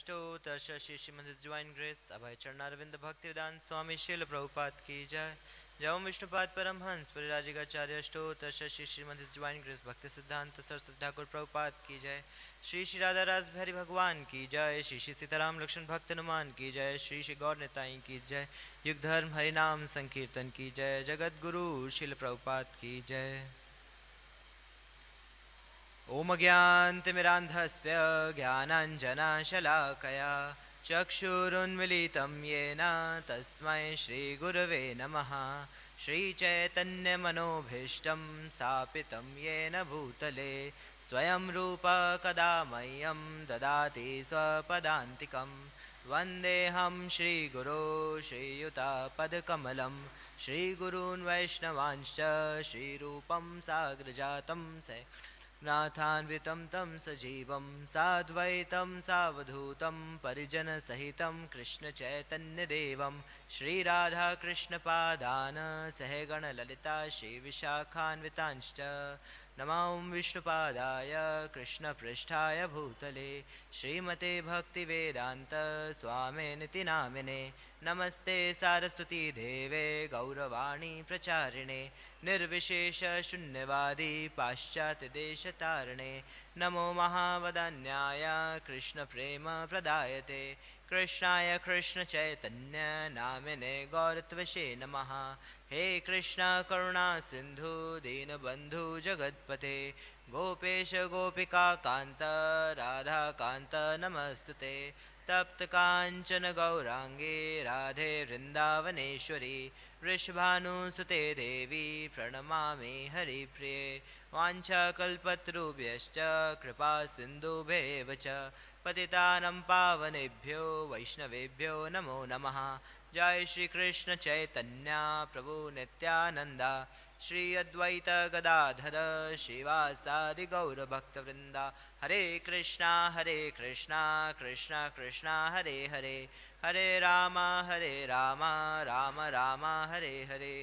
अष्टोत्तरश Shri Shrimad His Divine Grace अभय चरणारविंद भक्तिवेदांत स्वामी शील प्रभुपाद की जय। जय ओम Vishnupad Paramhans परिराजिकाचार्य अष्टोत्तरश Shri Shrimad His Divine Grace भक्ति सिद्धांत सरस्वती ठाकुर प्रभुपाद की जय। श्री श्री राधा रास बिहारी भगवान की जय। श्री श्री सीताराम लक्ष्मण भक्त हनुमान की जय। श्री श्री गौर निताई की जय। युग धर्म हरिनाम संकीर्तन की जय। जगत गुरु शील प्रभुपाद की जय। ओम ज्ञानतिमिरान्धस्य ज्ञानाञ्जनशलाकया चक्षुरुन्मिलितं येन तस्मै श्रीगुरवे नमः। श्रीचैतन्यमनोभीष्टं स्थापितं येन भूतले स्वयं रूपा कदा मह्यं ददाति स्वपदान्तिकं। वन्देऽहं श्रीगुरो श्रीयुतापदकमलं श्रीगुरून् वैष्णवांश्च श्रीरूपं साग्रजातं नाथान्वितं तं सजीवं साद्वैतं सावधूतं परिजनसहितं कृष्णचैतन्यदेवं श्रीराधाकृष्णपादान् सहगणललिता श्रीविशाखान्वितांश्च नमो विष्णुपादाय कृष्णपृष्ठाय भूतले श्रीमते भक्तिवेदान्त स्वामिनिति नामिने। नमस्ते सारस्वती देवे गौरवाणी प्रचारिणे निर्विशेष शून्यवादी पाश्चात्यदेशतारिणे। नमो महावदान्याय कृष्णप्रेम प्रदायते कृष्णाय कृष्णचैतन्य नामिने गौरत्वशे नमः। हे कृष्ण करुणा सिंधु दीनबंधु जगत्पते गोपेश गोपिका कांत राधा कांत नमस्तुते। तप्त कांचन गौरांगे राधे वृंदावनेश्वरी वृषभानुसुते देवी प्रणमामि हरिप्रिये। वाञ्छाकल्पतरुभ्यश्च कृपा सिन्धुभ्येव च पतितानं पावनेभ्यो वैष्णवेभ्यो नमो नमः। जय श्री कृष्ण चैतन्य प्रभु नित्यानंद श्री अद्वैत गदाधर श्रीवासादि गौर भक्तवृंदा। हरे Krishna Krishna Krishna Hare Hare Hare Ram Ram Ram Hare Hare.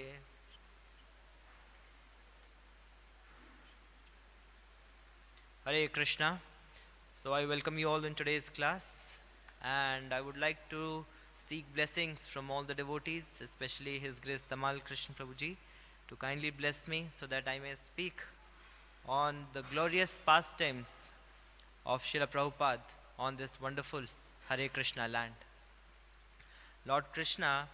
Hare Krishna. So I welcome you all in today's class, and I would like to seek blessings from all the devotees, especially His Grace Tamal Krishna Prabhuji, to kindly bless me so that I may speak on the glorious pastimes of Srila Prabhupada on this wonderful Hare Krishna land. Lord Krishna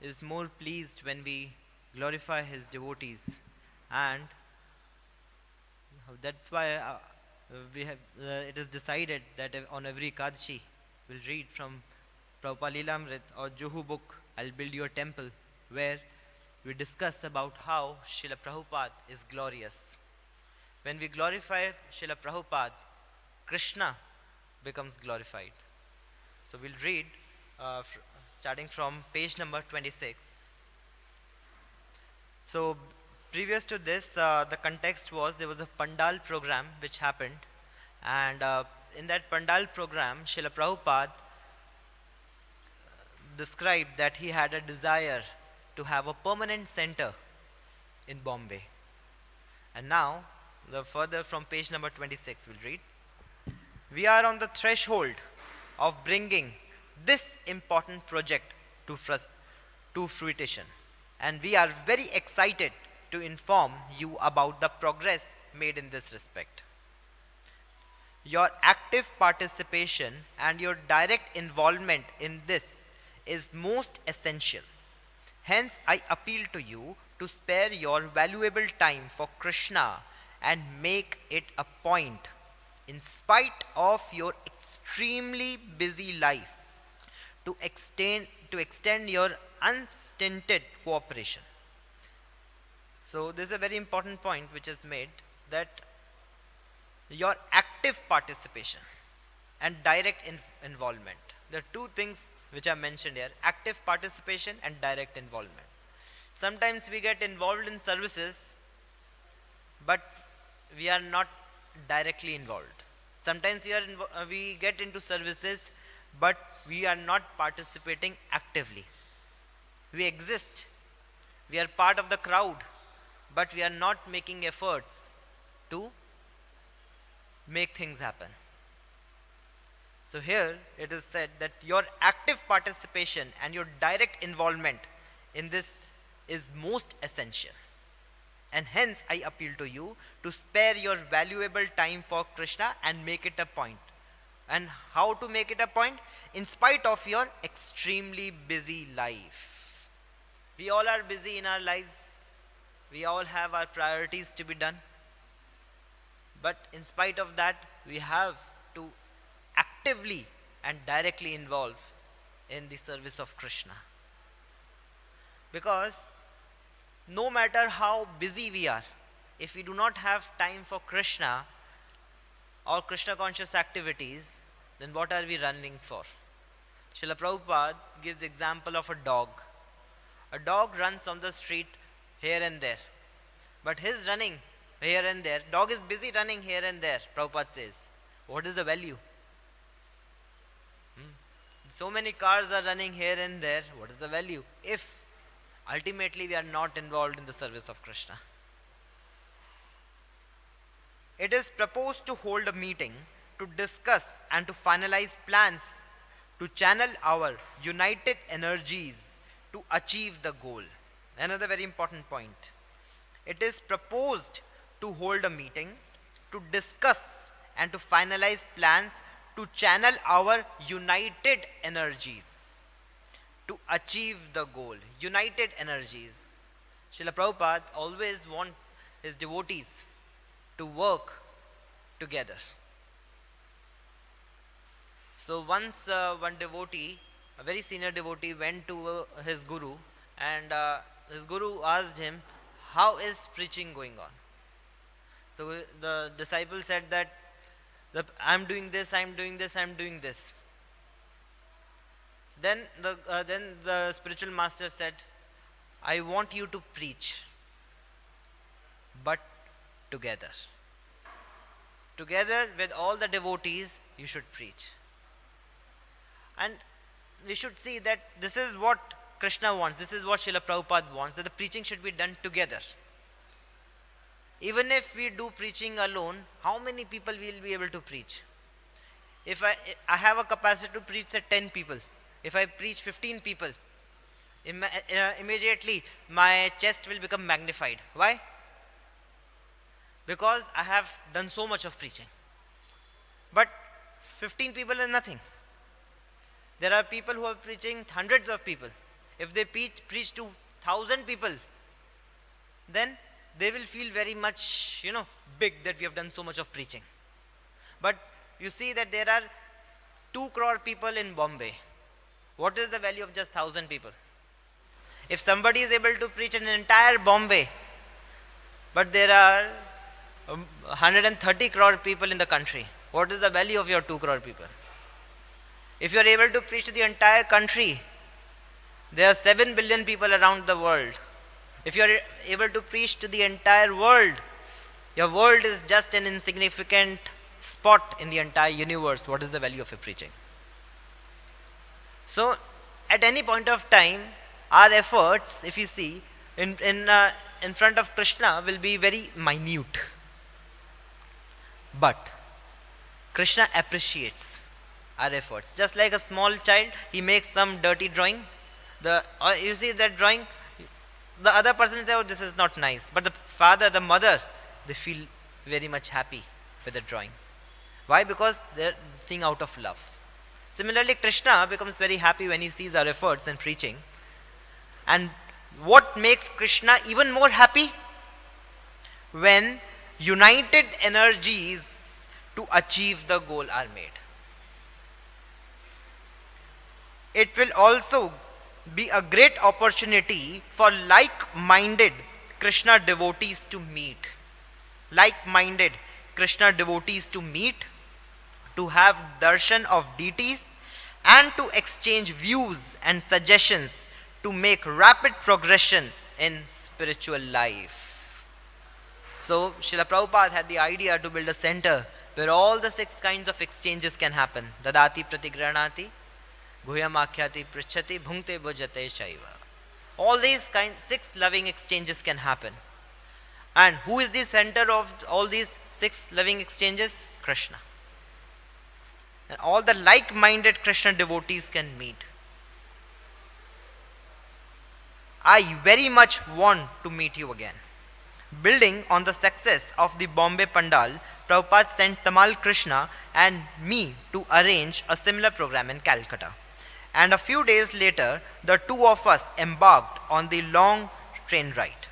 is more pleased when we glorify His devotees, and that's why it is decided that on every Ekadashi we'll read from Prabhupada Lilamrit or Juhu book, I'll Build Your Temple, where we discuss about how Srila Prabhupada is glorious. When we glorify Srila Prabhupada, Krishna becomes glorified. So we'll read starting from page number 26. So previous to this, the context was there was a Pandal program which happened, and in that Pandal program, Srila Prabhupada described that he had a desire to have a permanent center in Bombay. And now, further from page number 26, we'll read. We are on the threshold of bringing this important project to fruition, and we are very excited to inform you about the progress made in this respect. Your active participation and your direct involvement in this is most essential. Hence, I appeal to you to spare your valuable time for Krishna and make it a point, in spite of your extremely busy life, to extend your unstinted cooperation. So this is a very important point which is made, that your active participation and direct involvement. There are two things which are mentioned here: active participation and direct involvement. Sometimes we get involved in services, but we are not directly involved. Sometimes we get into services, but we are not participating actively. We exist, we are part of the crowd, but we are not making efforts to make things happen. So here it is said that your active participation and your direct involvement in this is most essential. And hence I appeal to you to spare your valuable time for Krishna and make it a point. And how to make it a point? In spite of your extremely busy life. We all are busy in our lives. We all have our priorities to be done. But in spite of that, we have to actively and directly involve in the service of Krishna. Because no matter how busy we are, if we do not have time for Krishna or Krishna conscious activities, then what are we running for? Srila Prabhupada gives example of a dog. A dog runs on the street here and there. But his running here and there, dog is busy running here and there, Prabhupada says. What is the value? So many cars are running here and there. What is the value? If ultimately we are not involved in the service of Krishna. It is proposed to hold a meeting to discuss and to finalize plans to channel our united energies to achieve the goal. Another very important point. It is proposed to hold a meeting to discuss and to finalize plans to channel our united energies to achieve the goal. United energies. Srila Prabhupada always wants his devotees to work together. So once one devotee, a very senior devotee, went to his guru, and his guru asked him, how is preaching going on? So the disciple said that I'm doing this, I'm doing this, I'm doing this. So then the spiritual master said, I want you to preach, but together. Together with all the devotees, you should preach. And we should see that this is what Krishna wants, this is what Srila Prabhupada wants, that the preaching should be done together. Even if we do preaching alone, how many people will be able to preach? If I have a capacity to preach at 10 people, if I preach 15 people, immediately my chest will become magnified. Why? Because I have done so much of preaching. But 15 people is nothing. There are people who are preaching hundreds of people. If they preach to 1,000 people, then they will feel very much, big that we have done so much of preaching. But you see that there are 2 crore people in Bombay. What is the value of just 1,000 people? If somebody is able to preach an entire Bombay, but there are 130 crore people in the country, what is the value of your 2 crore people? If you are able to preach to the entire country, there are 7 billion people around the world. If you are able to preach to the entire world, your world is just an insignificant spot in the entire universe. What is the value of your preaching? So, at any point of time, our efforts, if you see, in front of Krishna will be very minute. But Krishna appreciates our efforts. Just like a small child, he makes some dirty drawing. You see that drawing, the other person says, oh, this is not nice. But the father, the mother, they feel very much happy with the drawing. Why? Because they're seeing out of love. Similarly, Krishna becomes very happy when he sees our efforts in preaching. And what makes Krishna even more happy? When united energies to achieve the goal are made. It will also be a great opportunity for like-minded Krishna devotees to meet. Like-minded Krishna devotees to meet, to have darshan of deities, and to exchange views and suggestions to make rapid progression in spiritual life. So, Srila Prabhupada had the idea to build a center where all the 6 kinds of exchanges can happen. Dadati pratigranati, guhyam akhyati prichhati, bhunkte bhujate shaiva. All these 6 loving exchanges can happen. And who is the center of all these 6 loving exchanges? Krishna. and all the like-minded Krishna devotees can meet. I very much want to meet you again. Building on the success of the Bombay Pandal, Prabhupada sent Tamal Krishna and me to arrange a similar program in Calcutta. And a few days later, the two of us embarked on the long train ride.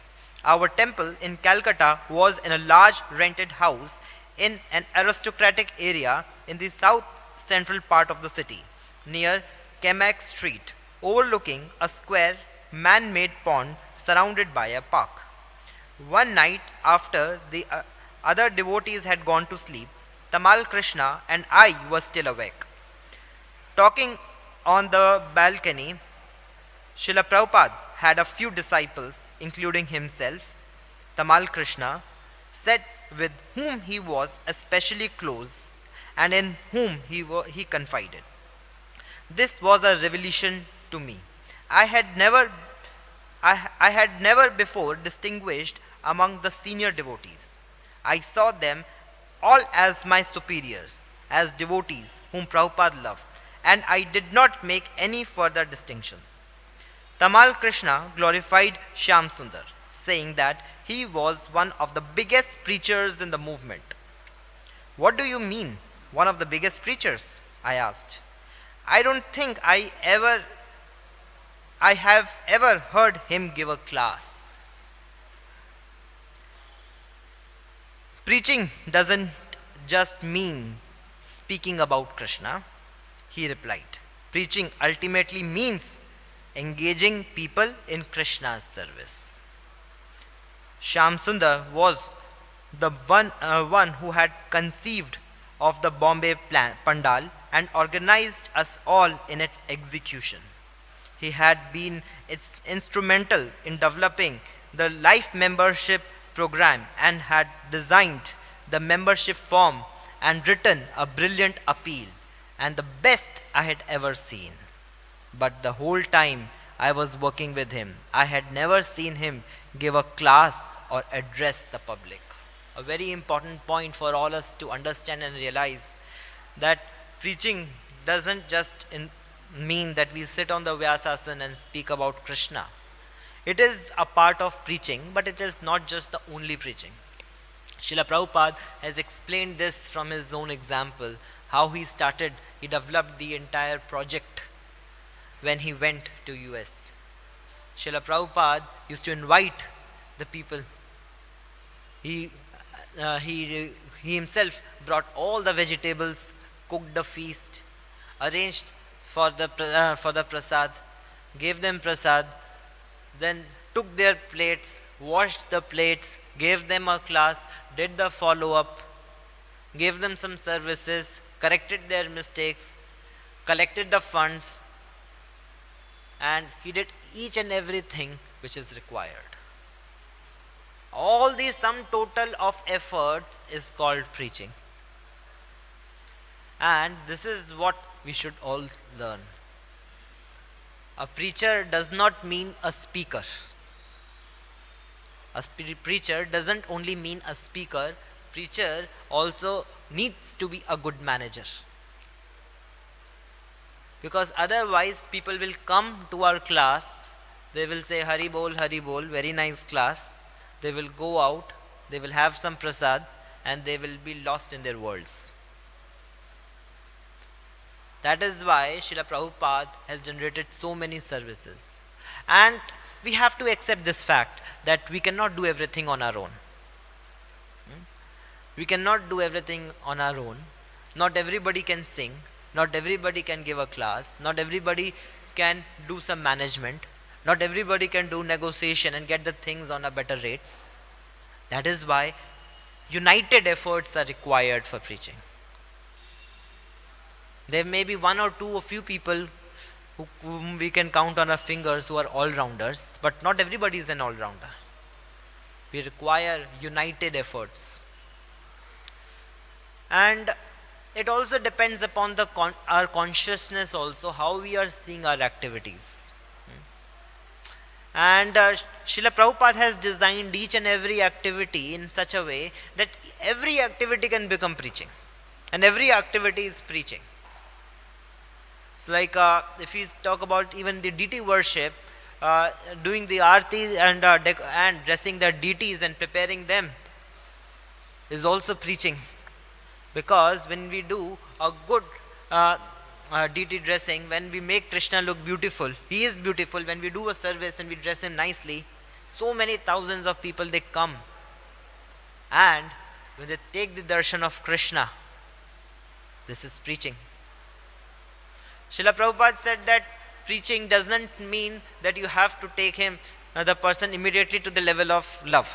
Our temple in Calcutta was in a large rented house in an aristocratic area in the south central part of the city, near Kamak Street, overlooking a square man made pond surrounded by a park. One night, after the other devotees had gone to sleep, Tamal Krishna and I were still awake. Talking on the balcony, Srila Prabhupada had a few disciples, including himself. Tamal Krishna said with whom he was especially close and in whom he confided. This was a revelation to me. I had never before distinguished among the senior devotees. I saw them all as my superiors, as devotees whom Prabhupada loved, and I did not make any further distinctions. Tamal Krishna glorified Shyam Sundar, saying that he was one of the biggest preachers in the movement. What do you mean, one of the biggest preachers? I asked. I don't think I have ever heard him give a class. Preaching doesn't just mean speaking about Krishna, he replied. Preaching ultimately means engaging people in Krishna's service. Shyam Sundar was the one who had conceived of the Bombay Pandal and organized us all in its execution. He had been instrumental in developing the life membership program and had designed the membership form and written a brilliant appeal, and the best I had ever seen. But the whole time I was working with him, I had never seen him give a class or address the public. A very important point for all us to understand and realize that preaching doesn't just mean that we sit on the Vyasasana and speak about Krishna. It is a part of preaching, but it is not just the only preaching. Srila Prabhupada has explained this from his own example, how he developed the entire project when he went to US. Srila Prabhupada used to invite the people. He himself brought all the vegetables, cooked the feast, arranged for the prasad, gave them prasad, then took their plates, washed the plates, gave them a class, did the follow-up, gave them some services, corrected their mistakes, collected the funds, and he did each and everything which is required. All the sum total of efforts is called preaching. And this is what we should all learn. A preacher does not mean a speaker. A preacher doesn't only mean a speaker. Preacher also needs to be a good manager. Because otherwise people will come to our class, they will say Hari Bol, very nice class. They will go out, they will have some prasad, and they will be lost in their worlds. That is why Srila Prabhupada has generated so many services. And we have to accept this fact that we cannot do everything on our own. We cannot do everything on our own. Not everybody can sing. Not everybody can give a class. Not everybody can do some management. Not everybody can do negotiation and get the things on a better rates. That is why united efforts are required for preaching. There may be one or two or few people whom we can count on our fingers who are all-rounders, but not everybody is an all-rounder. We require united efforts. And it also depends upon our consciousness also, how we are seeing our activities. And Srila Prabhupada has designed each and every activity in such a way that every activity can become preaching. And every activity is preaching. So like if we talk about even the deity worship, doing the arti and dressing the deities and preparing them is also preaching. Because when we do a good uh, deity dressing, when we make Krishna look beautiful, he is beautiful. When we do a service and we dress him nicely, so many thousands of people they come, and when they take the darshan of Krishna, this is preaching. Srila Prabhupada said that preaching doesn't mean that you have to take him, the person, immediately to the level of love.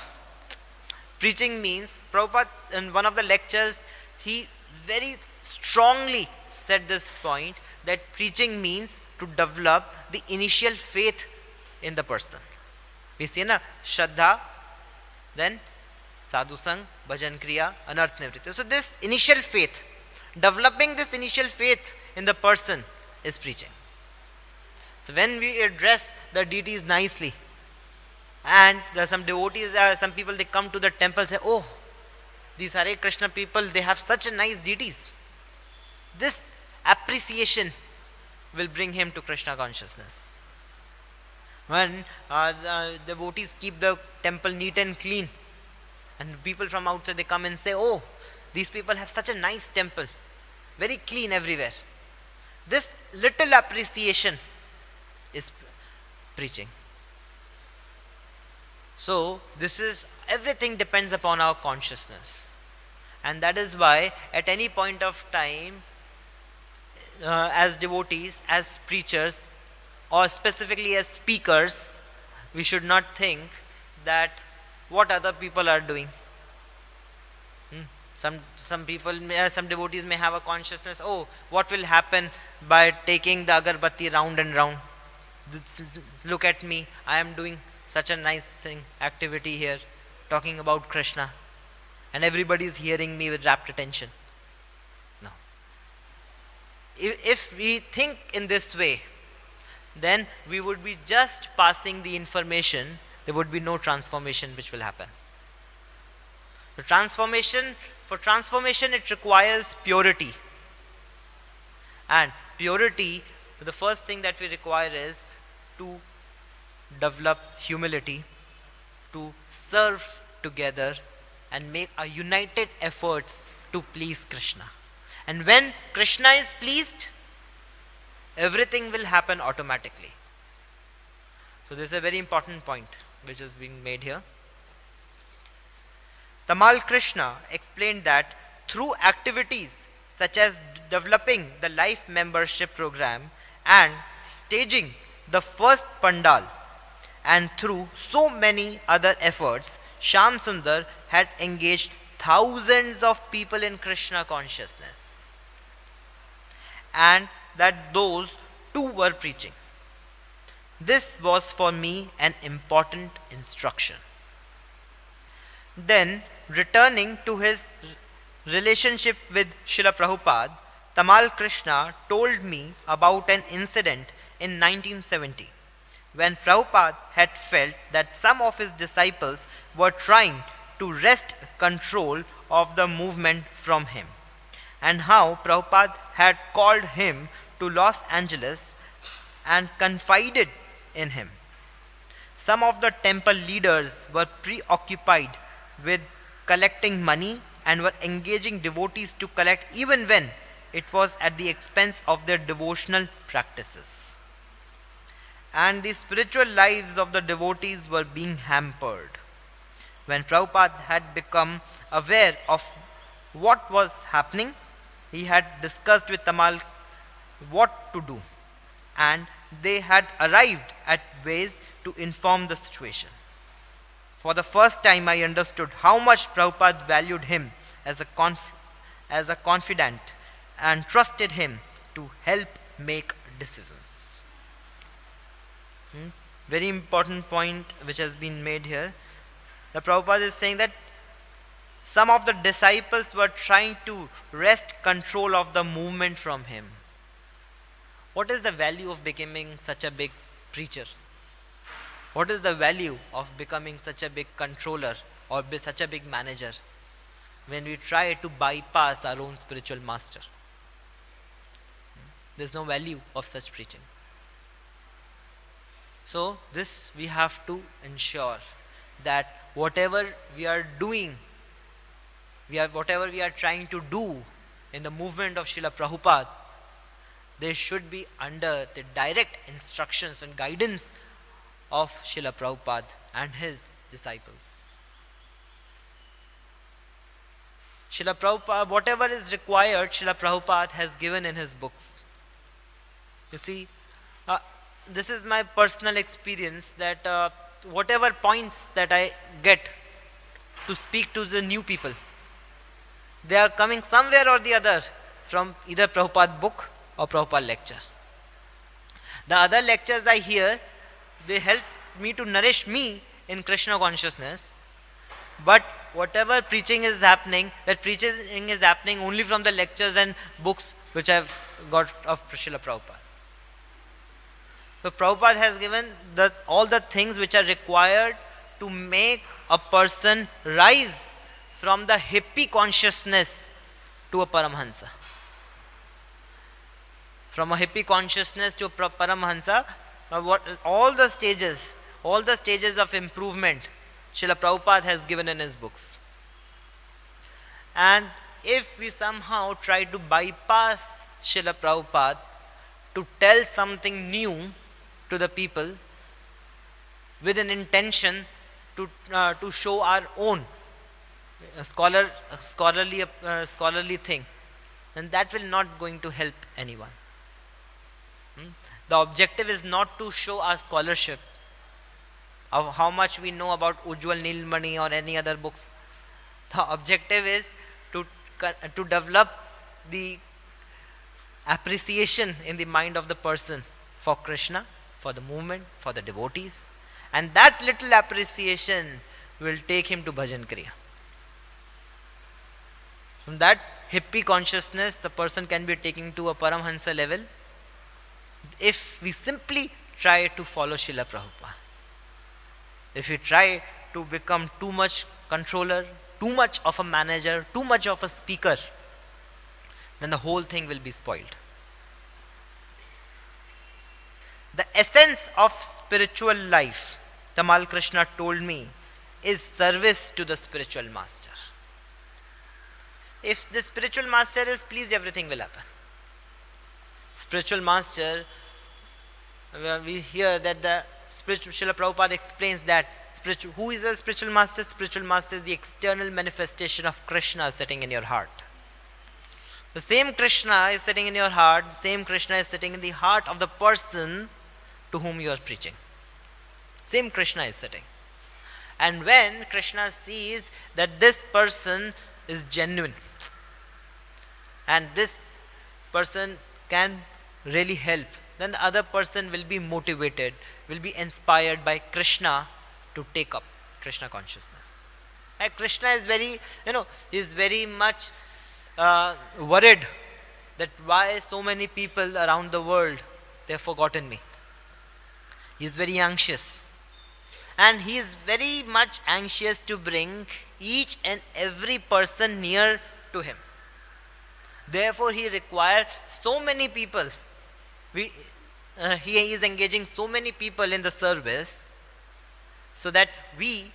Preaching means, Prabhupada in one of the lectures, he very strongly said this point, that preaching means to develop the initial faith in the person. We see na Shraddha, then Sadhu Sang, Bhajan Kriya, Anarth Nivritti. So this initial faith, developing this initial faith in the person is preaching. So when we address the deities nicely, and there are some devotees, some people, they come to the temple, say, oh, these Hare Krishna people, they have such a nice deities. This appreciation will bring him to Krishna consciousness. When devotees keep the temple neat and clean, and people from outside, they come and say, oh, these people have such a nice temple, very clean everywhere. This little appreciation is preaching. So this is, everything depends upon our consciousness, and that is why at any point of time, as devotees, as preachers, or specifically as speakers, we should not think that what other people are doing. Some people, some devotees may have a consciousness, oh, what will happen by taking the agarbatti round and round? Look at me, I am doing such a nice thing, activity here, talking about Krishna, and everybody is hearing me with rapt attention. No. If we think in this way, then we would be just passing the information, there would be no transformation which will happen. The transformation, for transformation it requires purity. And purity, the first thing that we require is to develop humility, to serve together and make a united efforts to please Krishna. And when Krishna is pleased, everything will happen automatically. So this is a very important point which is being made here. Tamal Krishna explained that through activities such as developing the life membership program and staging the first pandal, and through so many other efforts, Shyam Sundar had engaged thousands of people in Krishna consciousness, and that those too were preaching. This was for me an important instruction. Then, returning to his relationship with Srila Prabhupada, Tamal Krishna told me about an incident in 1970 when Prabhupada had felt that some of his disciples were trying to wrest control of the movement from him, and how Prabhupada had called him to Los Angeles and confided in him. Some of the temple leaders were preoccupied with collecting money and were engaging devotees to collect even when it was at the expense of their devotional practices. And the spiritual lives of the devotees were being hampered. When Prabhupada had become aware of what was happening, he had discussed with Tamal what to do, and they had arrived at ways to inform the situation. For the first time, I understood how much Prabhupada valued him as a confidant and trusted him to help make decisions. Very important point which has been made here. The Prabhupada is saying that some of the disciples were trying to wrest control of the movement from him. What is the value of becoming such a big preacher? What is the value of becoming such a big controller or such a big manager when we try to bypass our own spiritual master? There's no value of such preaching. So this we have to ensure that whatever we are doing, whatever we are trying to do in the movement of Srila Prabhupada, they should be under the direct instructions and guidance of Srila Prabhupada and his disciples. Srila Prabhupada, whatever is required, Srila Prabhupada has given in his books. You see, this is my personal experience that whatever points that I get to speak to the new people, they are coming somewhere or the other from either Prabhupada book or Prabhupada lecture. The other lectures I hear, they help me to nourish me in Krishna consciousness. But whatever preaching is happening, that preaching is happening only from the lectures and books which I've got of Srila Prabhupada. So Prabhupada has given all the things which are required to make a person rise from the hippie consciousness to a Paramhansa. From a hippie consciousness to a Paramhansa, all the stages of improvement Srila Prabhupada has given in his books. And if we somehow try to bypass Srila Prabhupada to tell something new to the people with an intention to show our own scholarly thing, then that will not going to help anyone. The objective is not to show our scholarship of how much we know about Ujjwal Nilmani or any other books. The objective is to develop the appreciation in the mind of the person for Krishna, for the movement, for the devotees, and that little appreciation will take him to Bhajan Kriya. From that hippie consciousness, the person can be taken to a Paramhansa level if we simply try to follow Srila Prabhupada. If we try to become too much controller, too much of a manager, too much of a speaker, then the whole thing will be spoiled. The essence of spiritual life, Tamal Krishna told me, is service to the spiritual master. If the spiritual master is pleased, everything will happen. Spiritual master, we hear that the spiritual Srila Prabhupada explains that who is a spiritual master? Spiritual master is the external manifestation of Krishna sitting in your heart. The same Krishna is sitting in your heart, the same Krishna is sitting in the heart of the person to whom you are preaching. Same Krishna is sitting. And when Krishna sees that this person is genuine and this person can really help, then the other person will be motivated, will be inspired by Krishna to take up Krishna consciousness. And Krishna is very much worried that why so many people around the world, they have forgotten me. He is very anxious. And he is very much anxious to bring each and every person near to him. Therefore, he requires so many people. He is engaging so many people in the service so that we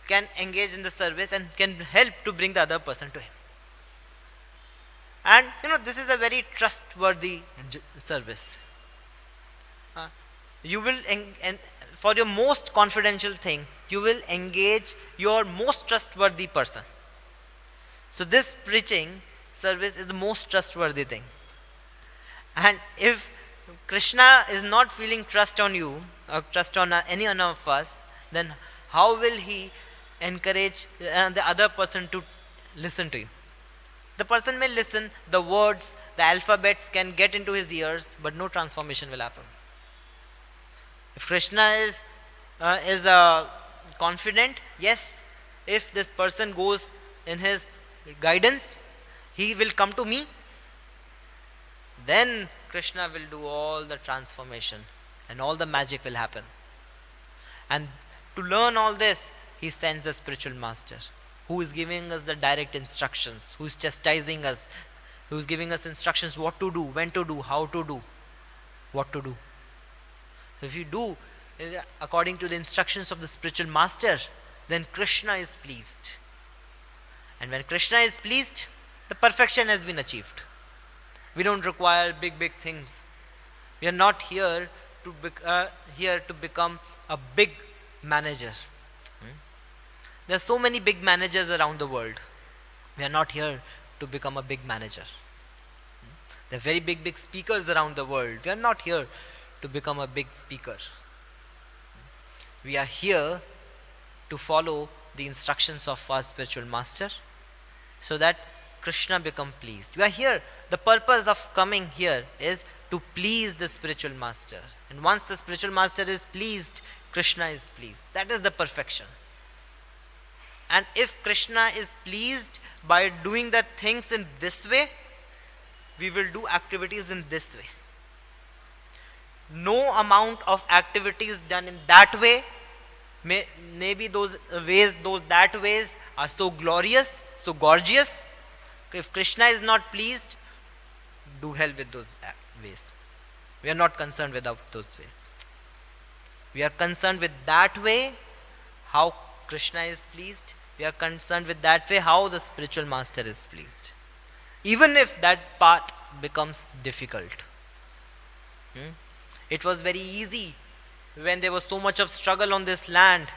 can engage in the service and can help to bring the other person to him. And this is a very trustworthy service. You will, for your most confidential thing, you will engage your most trustworthy person. So this preaching service is the most trustworthy thing. And if Krishna is not feeling trust on you or trust on any one of us, then how will he encourage the other person to listen to you? The person may listen, the words, the alphabets can get into his ears, but no transformation will happen. If Krishna is confident, yes, if this person goes in his guidance, he will come to me, then Krishna will do all the transformation and all the magic will happen. And to learn all this, he sends the spiritual master who is giving us the direct instructions, who is chastising us who's giving us instructions what to do, when to do, how to do, what to do. If you do according to the instructions of the spiritual master, then Krishna is pleased. And when Krishna is pleased, the perfection has been achieved. We don't require big things. We are not here to become a big manager. There are so many big managers around the world. We are not here to become a big manager. There are very big speakers around the world. We are not here to become a big speaker. We are here to follow the instructions of our spiritual master so that Krishna become pleased. We are here. The purpose of coming here is to please the spiritual master. And once the spiritual master is pleased, Krishna is pleased. That is the perfection. And if Krishna is pleased by doing the things in this way, we will do activities in this way. No amount of activities done in that way, maybe those ways are so glorious, so gorgeous. If Krishna is not pleased, do hell with those ways. We are not concerned with those ways. We are concerned with that way, how Krishna is pleased. We are concerned with that way, how the spiritual master is pleased. Even if that path becomes difficult. It was very easy when there was so much of struggle on this land.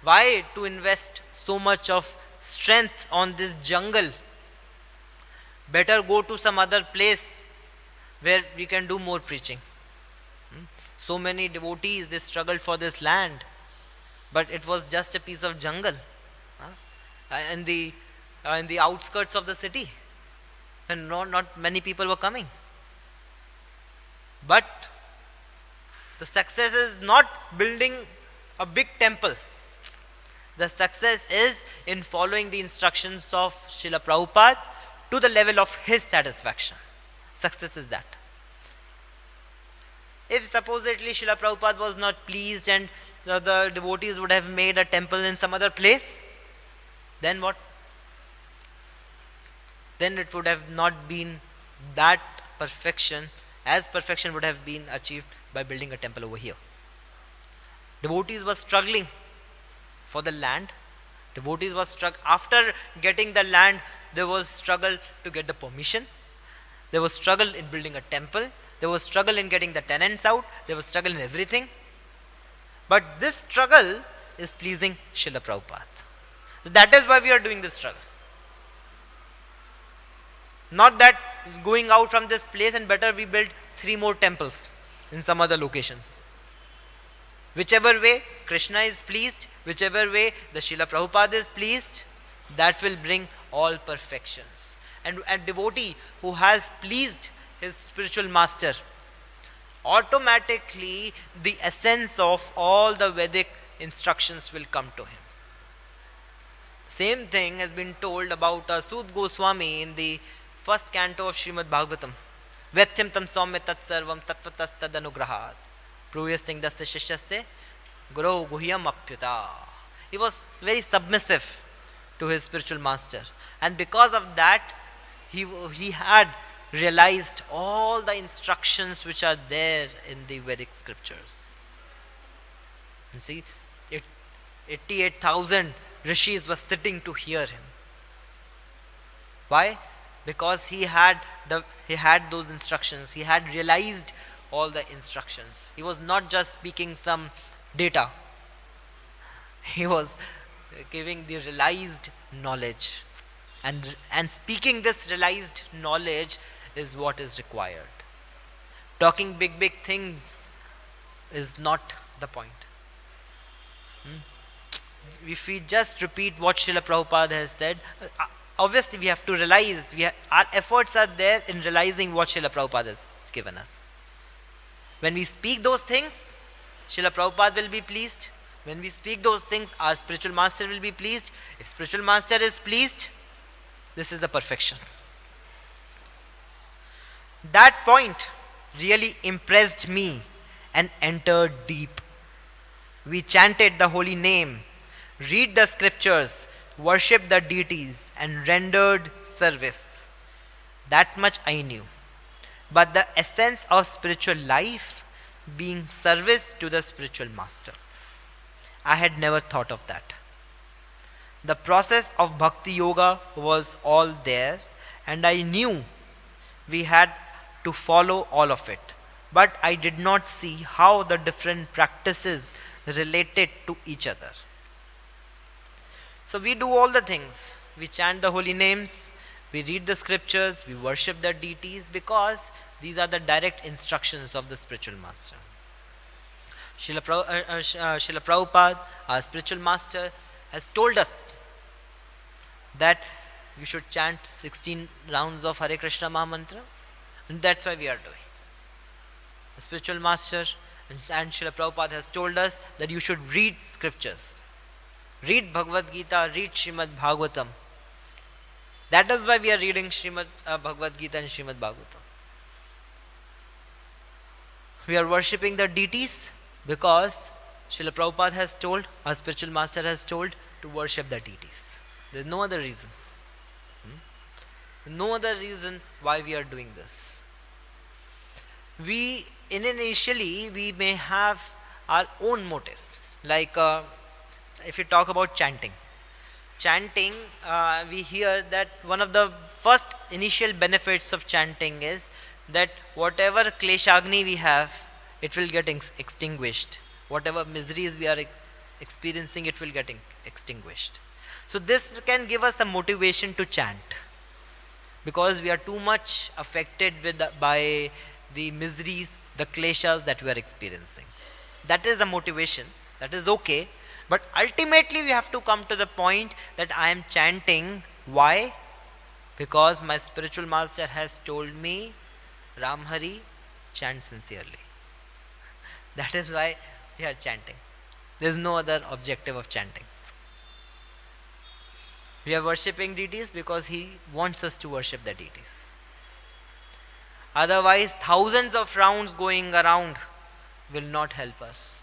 Why to invest so much of strength on this jungle? Better go to some other place where we can do more preaching. So many devotees, they struggled for this land, but it was just a piece of jungle in the outskirts of the city, and not many people were coming. But the success is not building a big temple. The success is in following the instructions of Srila Prabhupada to the level of his satisfaction. Success is that. If supposedly Srila Prabhupada was not pleased and the devotees would have made a temple in some other place, then what? Then it would have not been that perfection, as perfection would have been achieved by building a temple over here. Devotees were struggling for the land. Devotees were struggling. After getting the land, there was struggle to get the permission. There was struggle in building a temple. There was struggle in getting the tenants out. There was struggle in everything. But this struggle is pleasing Srila Prabhupada. So that is why we are doing this struggle. Not that going out from this place and better we build 3 more temples in some other locations. Whichever way Krishna is pleased, whichever way the Srila Prabhupada is pleased, that will bring all perfections. And a devotee who has pleased his spiritual master, automatically the essence of all the Vedic instructions will come to him. Same thing has been told about Sud Goswami in the first canto of Srimad Bhagavatam. Vetyam tam saumya tat sarvam tattvatas tad anugrahat. Pruyasting dasya shishyasya guru guhyam apyuta. He was very submissive to his spiritual master. And because of that, he had realized all the instructions which are there in the Vedic scriptures. And see, 88,000 rishis were sitting to hear him. Why? Because he had those instructions. He had realized all the instructions. He was not just speaking some data. He was giving the realized knowledge. And speaking this realized knowledge is what is required. Talking big things is not the point. If we just repeat what Srila Prabhupada has said, obviously we have to realize, our efforts are there in realizing what Srila Prabhupada has given us. When we speak those things, Srila Prabhupada will be pleased. When we speak those things, our spiritual master will be pleased. If spiritual master is pleased, this is a perfection. That point really impressed me and entered deep. We chanted the holy name, read the scriptures, worship the deities, and rendered service. That much I knew. But the essence of spiritual life being service to the spiritual master, I had never thought of that. The process of bhakti yoga was all there, and I knew we had to follow all of it. But I did not see how the different practices related to each other. So we do all the things. We chant the holy names, we read the scriptures, we worship the deities because these are the direct instructions of the spiritual master. Srila Prabhupada, our spiritual master, has told us that you should chant 16 rounds of Hare Krishna Mahamantra, and that's why we are doing. The spiritual master and Srila Prabhupada has told us that you should read scriptures. Read Bhagavad Gita, read Srimad Bhagavatam. That is why we are reading Srimad Bhagavad Gita and Srimad Bhagavatam. We are worshipping the deities because Srila Prabhupada has told, our spiritual master has told, to worship the deities. There is no other reason. No other reason why we are doing this. Initially, we may have our own motives. Like if you talk about chanting. Chanting, we hear that one of the first initial benefits of chanting is that whatever kleshagni we have, it will get extinguished. Whatever miseries we are experiencing, it will get extinguished. So this can give us a motivation to chant, because we are too much affected by the miseries, the kleshas that we are experiencing. That is a motivation. That is okay. But ultimately we have to come to the point that I am chanting. Why? Because my spiritual master has told me, Ram Hari, chant sincerely. That is why we are chanting. There is no other objective of chanting. We are worshipping deities because he wants us to worship the deities. Otherwise, thousands of rounds going around will not help us.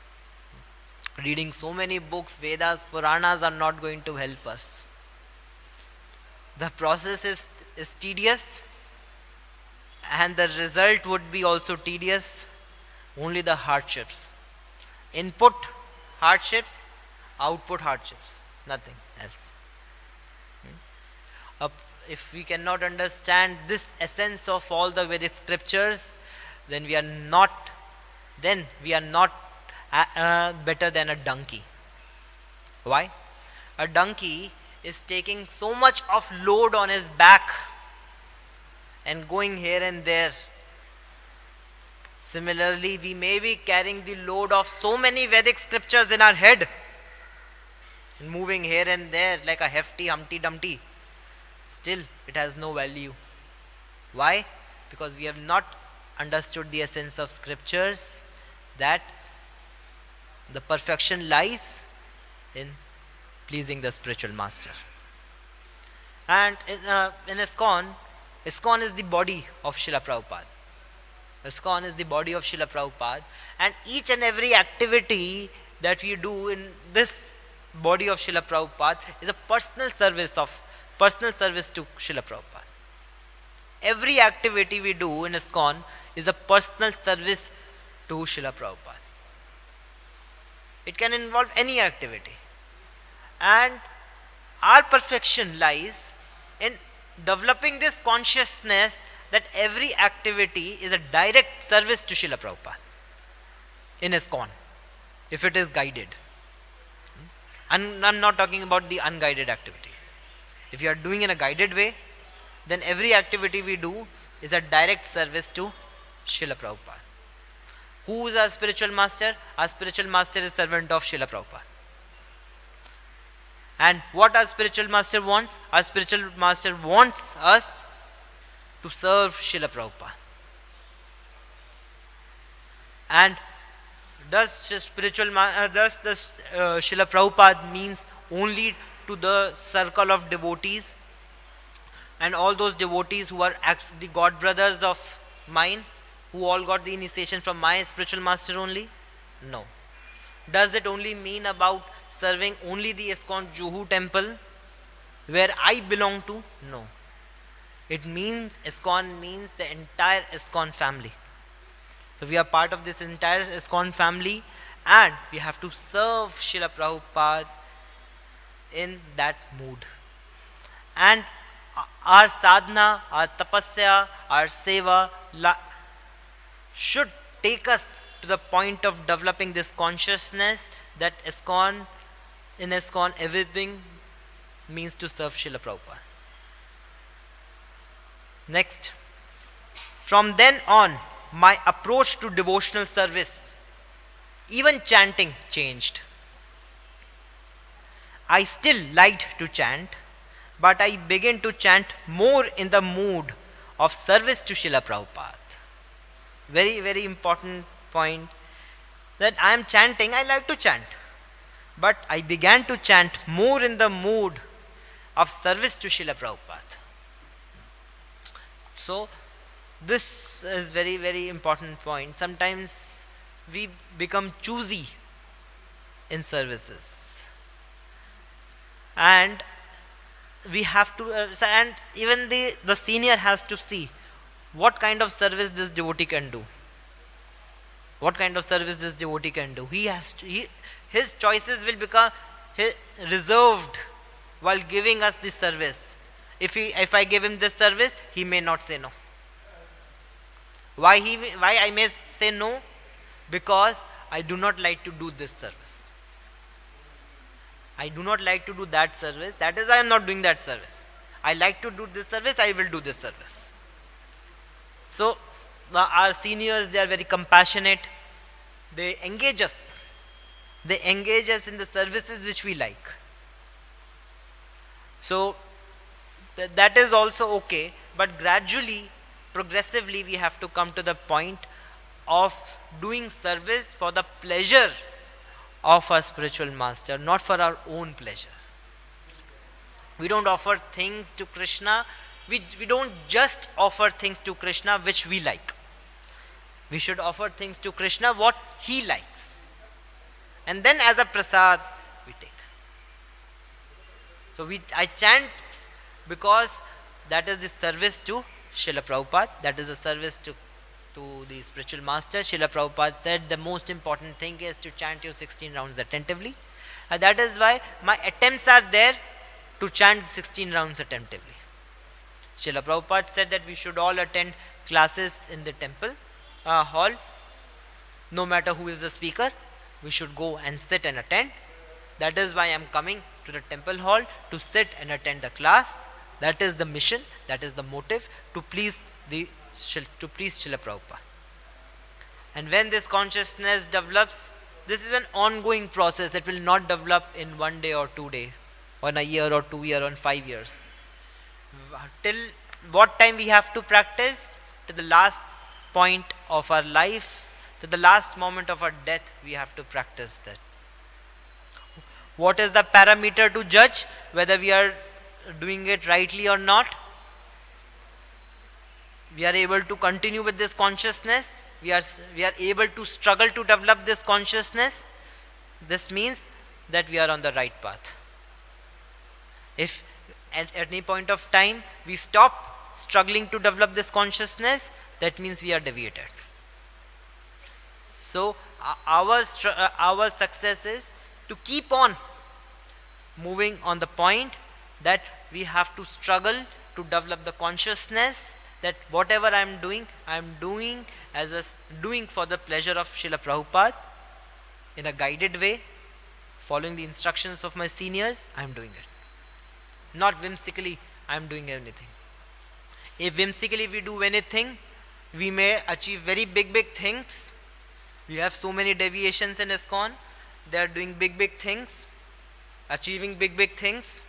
Reading so many books, Vedas, Puranas are not going to help us. The process is tedious, and the result would be also tedious. Only the hardships. Input hardships, output hardships, nothing else. If we cannot understand this essence of all the Vedic scriptures, then we are not better than a donkey. Why? A donkey is taking so much of load on his back and going here and there. Similarly, we may be carrying the load of so many Vedic scriptures in our head and moving here and there like a hefty Humpty Dumpty. Still, it has no value. Why? Because we have not understood the essence of scriptures, that the perfection lies in pleasing the spiritual master. And in ISKCON is the body of Srila Prabhupada. ISKCON is the body of Srila Prabhupada, and each and every activity that we do in this body of Srila Prabhupada is a personal service to Srila Prabhupada. Every activity we do in ISKCON is a personal service to Srila Prabhupada. It can involve any activity. And our perfection lies in developing this consciousness that every activity is a direct service to Srila Prabhupada in ISKCON, if it is guided. And I'm not talking about the unguided activities. If you are doing in a guided way, then every activity we do is a direct service to Srila Prabhupada. Who is our spiritual master? Our spiritual master is servant of Srila Prabhupada. And what our spiritual master wants? Our spiritual master wants us to serve Srila Prabhupada. And does the Srila Prabhupada means only to the circle of devotees and all those devotees who are the god brothers of mine, who all got the initiation from my spiritual master only? No. Does it only mean about serving only the ISKCON Juhu temple where I belong to? No. It means ISKCON means the entire ISKCON family. So we are part of this entire ISKCON family, and we have to serve Srila Prabhupada in that mood. And our sadhana, our tapasya, our seva should take us to the point of developing this consciousness that in ISKCON everything means to serve Srila Prabhupada. Next, from then on, my approach to devotional service, even chanting, changed. I still liked to chant, but I began to chant more in the mood of service to Srila Prabhupada. Very, very important point, that I am chanting, I like to chant, but I began to chant more in the mood of service to Srila Prabhupada. So, this is very, very important point. Sometimes we become choosy in services, and we have to, and even the senior has to see what kind of service this devotee can do. What kind of service this devotee can do. His choices will become reserved while giving us this service. If I give him this service, he may not say no. Why I may say no? Because I do not like to do this service. I do not like to do that service. That is, I am not doing that service. I like to do this service, I will do this service. So, our seniors, they are very compassionate. They engage us. They engage us in the services which we like. So, that is also okay. But gradually, progressively, we have to come to the point of doing service for the pleasure of our spiritual master, not for our own pleasure. We don't offer things to Krishna. We don't just offer things to Krishna which we like. We should offer things to Krishna what he likes. And then as a prasad, we take. So I chant because that is the service to Srila Prabhupada. That is the service to the spiritual master. Srila Prabhupada said the most important thing is to chant your 16 rounds attentively. And that is why my attempts are there to chant 16 rounds attentively. Srila Prabhupada said that we should all attend classes in the temple hall. No matter who is the speaker, we should go and sit and attend. That is why I am coming to the temple hall to sit and attend the class. That is the mission, that is the motive, to please Srila Prabhupada. And when this consciousness develops, this is an ongoing process. It will not develop in 1 day or 2 days, or in a year or 2 years or in 5 years. Till what time we have to practice? To the last point of our life, to the last moment of our death, we have to practice that. What is the parameter to judge whether we are doing it rightly or not? We are able to continue with this consciousness. We are able to struggle to develop this consciousness. This means that we are on the right path. If at any point of time we stop struggling to develop this consciousness, that means we are deviated. So our success is to keep on moving on the point that we have to struggle to develop the consciousness that whatever I am doing doing for the pleasure of Srila Prabhupada in a guided way, following the instructions of my seniors. I am doing it. Not whimsically I am doing anything. If whimsically we do anything, we may achieve very big things. We have so many deviations in ISKCON. They are doing big things, achieving big things.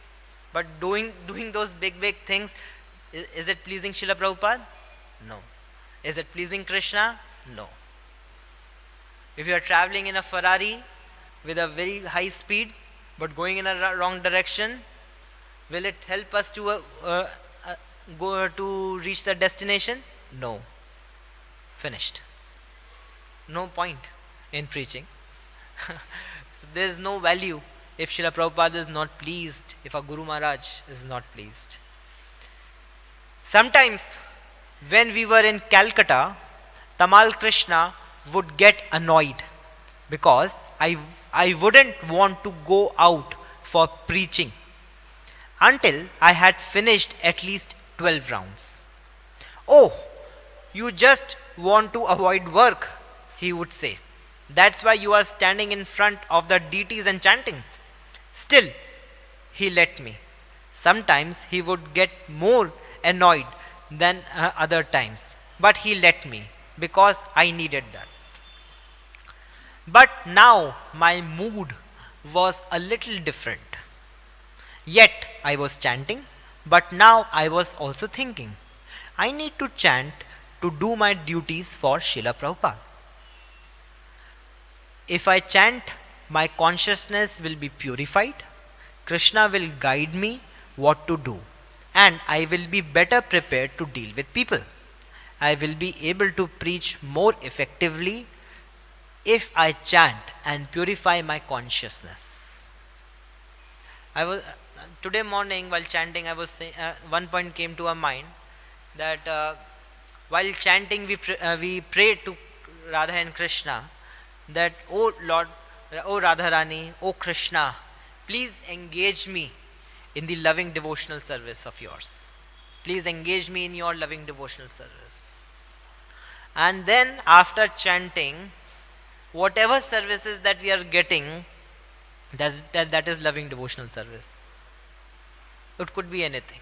But doing those big things, is it pleasing Srila Prabhupada? No. Is it pleasing Krishna? No. If you are traveling in a Ferrari with a very high speed but going in a wrong direction, will it help us to go to reach the destination? No. Finished. No point in preaching. So there is no value if Srila Prabhupada is not pleased, if a Guru Maharaj is not pleased. Sometimes when we were in Calcutta, Tamal Krishna would get annoyed because I wouldn't want to go out for preaching until I had finished at least 12 rounds. Oh, you just want to avoid work, he would say. That's why you are standing in front of the deities and chanting. Still, he let me. Sometimes he would get more annoyed than other times, but he let me because I needed that. But now my mood was a little different. Yet I was chanting, but now I was also thinking, I need to chant to do my duties for Srila Prabhupada. If I chant, my consciousness will be purified, Krishna will guide me what to do, and I will be better prepared to deal with people. I will be able to preach more effectively if I chant and purify my consciousness. I was today morning while chanting. I was one point came to our mind that while chanting we pray to Radha and Krishna that oh Lord, oh Radharani, oh Krishna, please engage me in the loving devotional service of yours. Please engage me in your loving devotional service. And then after chanting, whatever services that we are getting, that is loving devotional service. It could be anything.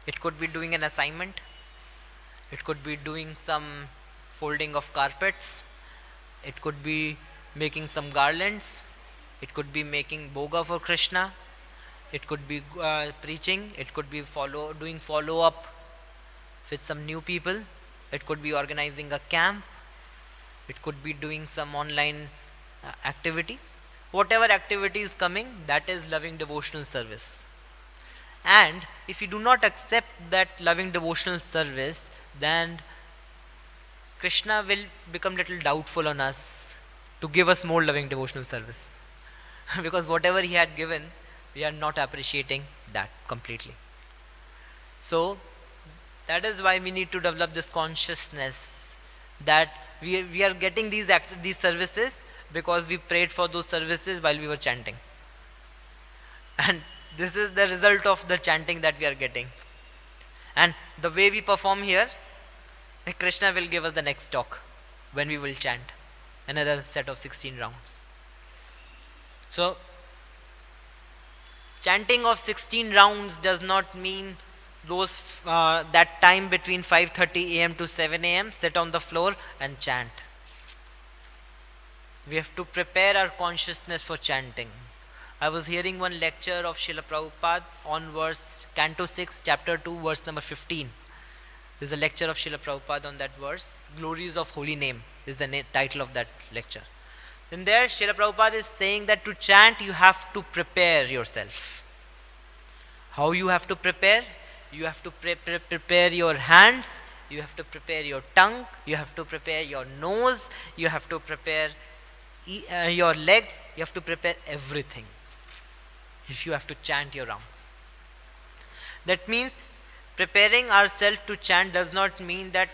It could be doing an assignment. It could be doing some folding of carpets. It could be making some garlands. It could be making boga for Krishna. It could be preaching. It could be doing follow up with some new people. It could be organizing a camp. It could be doing some online activity. Whatever activity is coming, that is loving devotional service. And if you do not accept that loving devotional service, then Krishna will become little doubtful on us to give us more loving devotional service. Because whatever he had given, we are not appreciating that completely. So that is why we need to develop this consciousness that we are getting these services because we prayed for those services while we were chanting. And this is the result of the chanting that we are getting. And the way we perform here, Krishna will give us the next talk when we will chant another set of 16 rounds. So, chanting of 16 rounds does not mean those that time between 5:30 a.m. to 7 a.m. sit on the floor and chant. We have to prepare our consciousness for chanting. I was hearing one lecture of Srila Prabhupada on Canto 6, Chapter 2, verse number 15. There's a lecture of Srila Prabhupada on that verse. Glories of Holy Name is the title of that lecture. In there, Srila Prabhupada is saying that to chant, you have to prepare yourself. How you have to prepare? You have to prepare your hands, you have to prepare your tongue, you have to prepare your nose, you have to prepare your legs, you have to prepare everything if you have to chant your rounds. That means preparing ourselves to chant does not mean that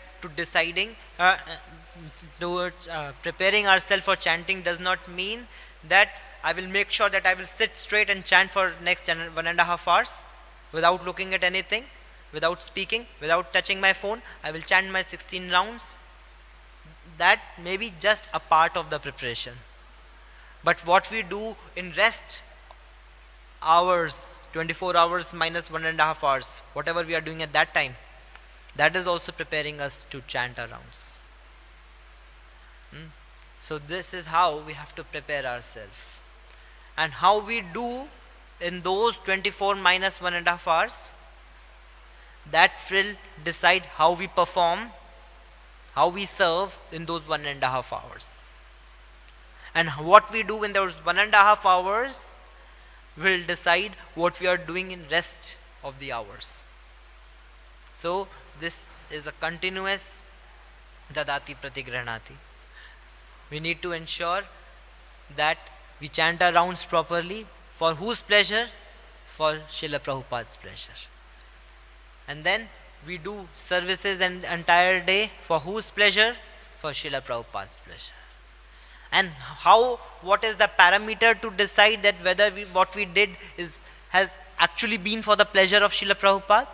preparing ourselves for chanting does not mean that I will make sure that I will sit straight and chant for next 1.5 hours without looking at anything, without speaking, without touching my phone. I will chant my 16 rounds. That may be just a part of the preparation. But what we do in rest hours, 24 hours minus 1.5 hours, whatever we are doing at that time, that is also preparing us to chant our rounds. So this is how we have to prepare ourselves. And how we do in those 24 minus 1.5 hours, that will decide how we perform, how we serve in those 1.5 hours. And what we do in those 1.5 hours will decide what we are doing in rest of the hours. So this is a continuous dadati pratigranati. We need to ensure that we chant our rounds properly. For whose pleasure? For Srila Prabhupada's pleasure. And then we do services an entire day for whose pleasure? For Srila Prabhupada's pleasure. And what is the parameter to decide that whether what we did has actually been for the pleasure of Srila Prabhupada?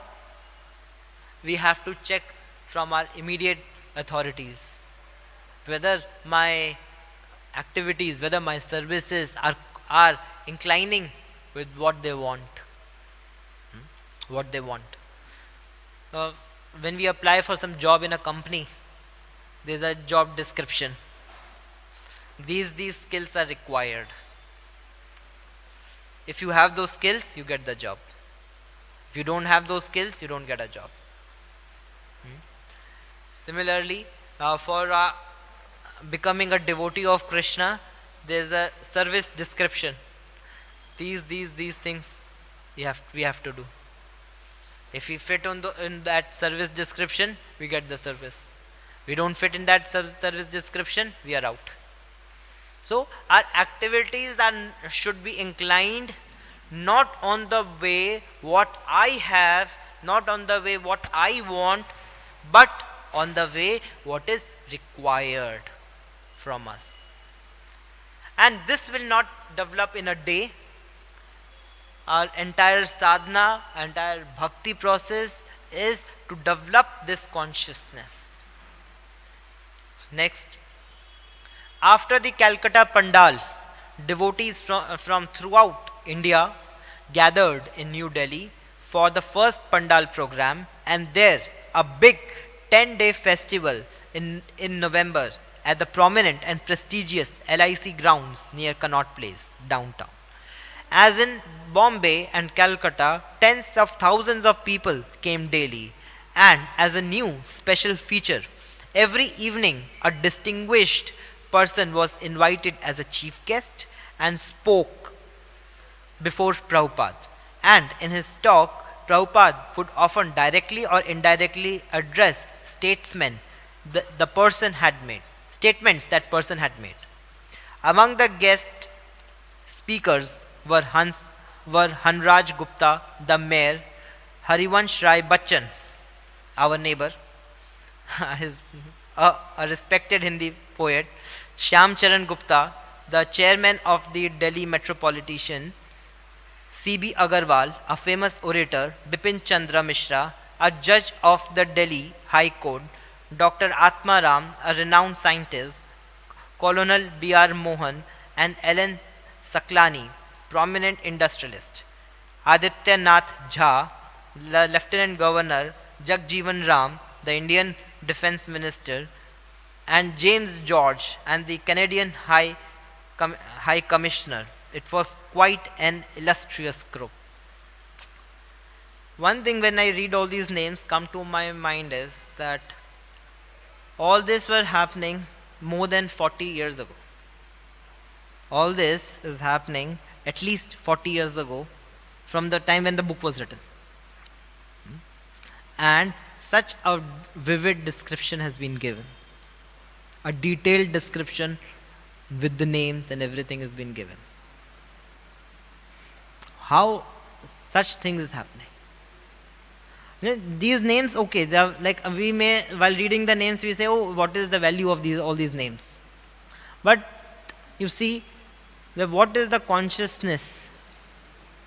We have to check from our immediate authorities whether my activities, whether my services are inclining with what they want. What they want. When we apply for some job in a company, there's a job description. These skills are required. If you have those skills, you get the job. If you don't have those skills, you don't get a job. Similarly, for becoming a devotee of Krishna, there's a service description. These things we have to do. If we fit in that service description, we get the service. We don't fit in that service description, we are out. So our activities should be inclined not on the way what I have, not on the way what I want, but on the way what is required from us. And this will not develop in a day. Our entire sadhana, entire bhakti process is to develop this consciousness. Next, after the Calcutta Pandal, devotees from throughout India gathered in New Delhi for the first Pandal program, and there a big 10-day festival in November at the prominent and prestigious LIC grounds near Connaught Place, downtown. As in Bombay and Calcutta, tens of thousands of people came daily, and as a new special feature, every evening a distinguished person was invited as a chief guest and spoke before Prabhupada. And in his talk, Prabhupada would often directly or indirectly address statements that person had made. Among the guest speakers were Hanraj Gupta, the mayor, Harivansh Rai Bachchan, our neighbor, a respected Hindi poet, Shyam Charan Gupta, the chairman of the Delhi Metropolitan, C.B. Agarwal, a famous orator, Bipin Chandra Mishra, a judge of the Delhi High Court, Dr. Atma Ram, a renowned scientist, Colonel B.R. Mohan, and Ellen Saklani, prominent industrialist, Aditya Nath Jha, the Lieutenant Governor, Jagjeevan Ram, the Indian Defence Minister, and James George, and the Canadian High Commissioner. It was quite an illustrious group. One thing when I read all these names come to my mind is that all this were happening more than 40 years ago. All this is happening at least 40 years ago from the time when the book was written. And such a vivid description has been given. A detailed description with the names and everything has been given. How such things is happening? These names, okay, they are like we may, while reading the names, we say, oh, what is the value of all these names? But you see, what is the consciousness?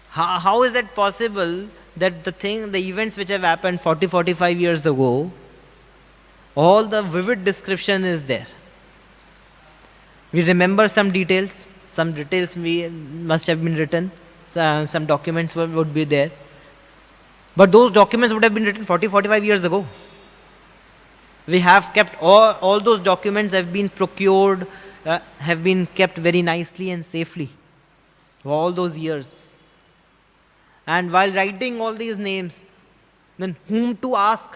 How is it possible that the events which have happened 40, 45 years ago, all the vivid description is there. We remember some details we must have been written, some documents would be there. But those documents would have been written 40, 45 years ago. We have kept all those documents have been procured, have been kept very nicely and safely for all those years. And while writing all these names, then whom to ask?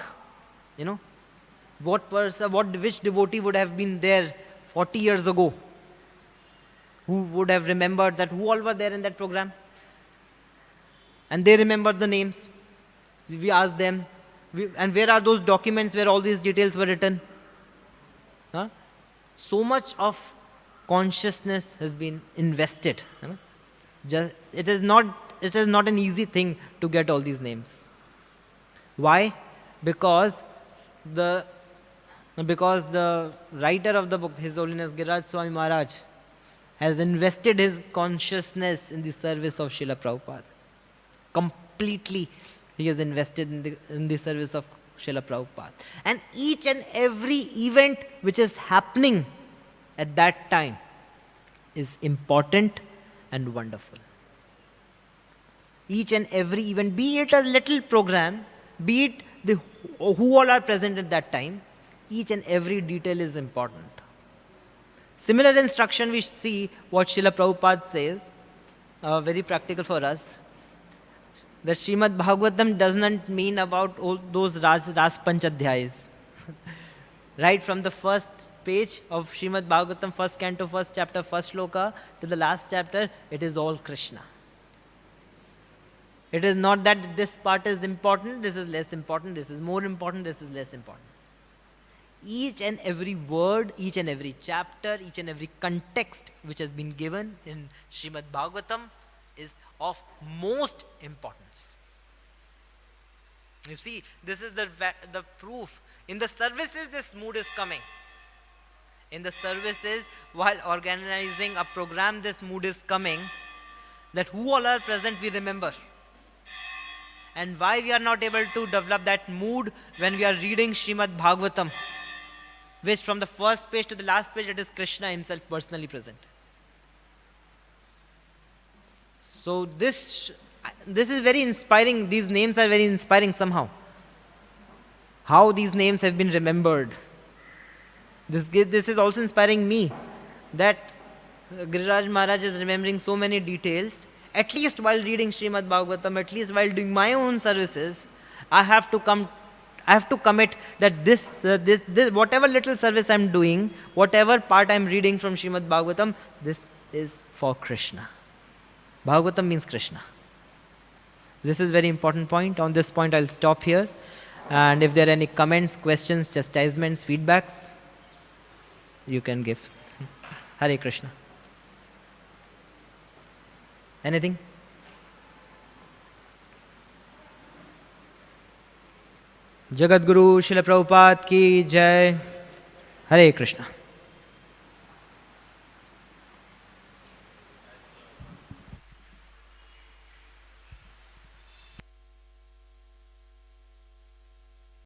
Which devotee would have been there 40 years ago? Who would have remembered that who all were there in that program? And they remembered the names. We asked them, and where are those documents where all these details were written? So much of consciousness has been invested. It is not an easy thing to get all these names. Why? Because the writer of the book, His Holiness Giriraj Swami Maharaj, has invested his consciousness in the service of Srila Prabhupada. Completely, he has invested in the service of Srila Prabhupada. And each and every event which is happening at that time is important and wonderful. Each and every event, be it a little program, be it who all are present at that time, each and every detail is important. Similar instruction we see what Srila Prabhupada says, very practical for us, that Srimad Bhagavatam does not mean about all those Ras Panchadhyayas. Right from the first page of Srimad Bhagavatam, first canto, first chapter, first shloka, to the last chapter, it is all Krishna. It is not that this part is important, this is less important, this is more important, this is less important. Each and every word, each and every chapter, each and every context which has been given in Srimad Bhagavatam is of most importance. You see, this is the proof. In the services, this mood is coming. In the services, while organizing a program, this mood is coming, that who all are present, we remember. And why we are not able to develop that mood when we are reading Srimad Bhagavatam, which from the first page to the last page, it is Krishna himself personally present. So this is very inspiring. These names are very inspiring somehow. How these names have been remembered. This is also inspiring me, that Giriraj Maharaj is remembering so many details. At least while reading Srimad Bhagavatam, at least while doing my own services, I have to commit that this whatever little service I'm doing, whatever part I'm reading from Srimad Bhagavatam, this is for Krishna. Bhagavatam means Krishna. This is very important point. On this point, I'll stop here. And if there are any comments, questions, chastisements, feedbacks, you can give. Hare Krishna. Anything? Jagadguru Srila Prabhupada ki jai. Hare Krishna.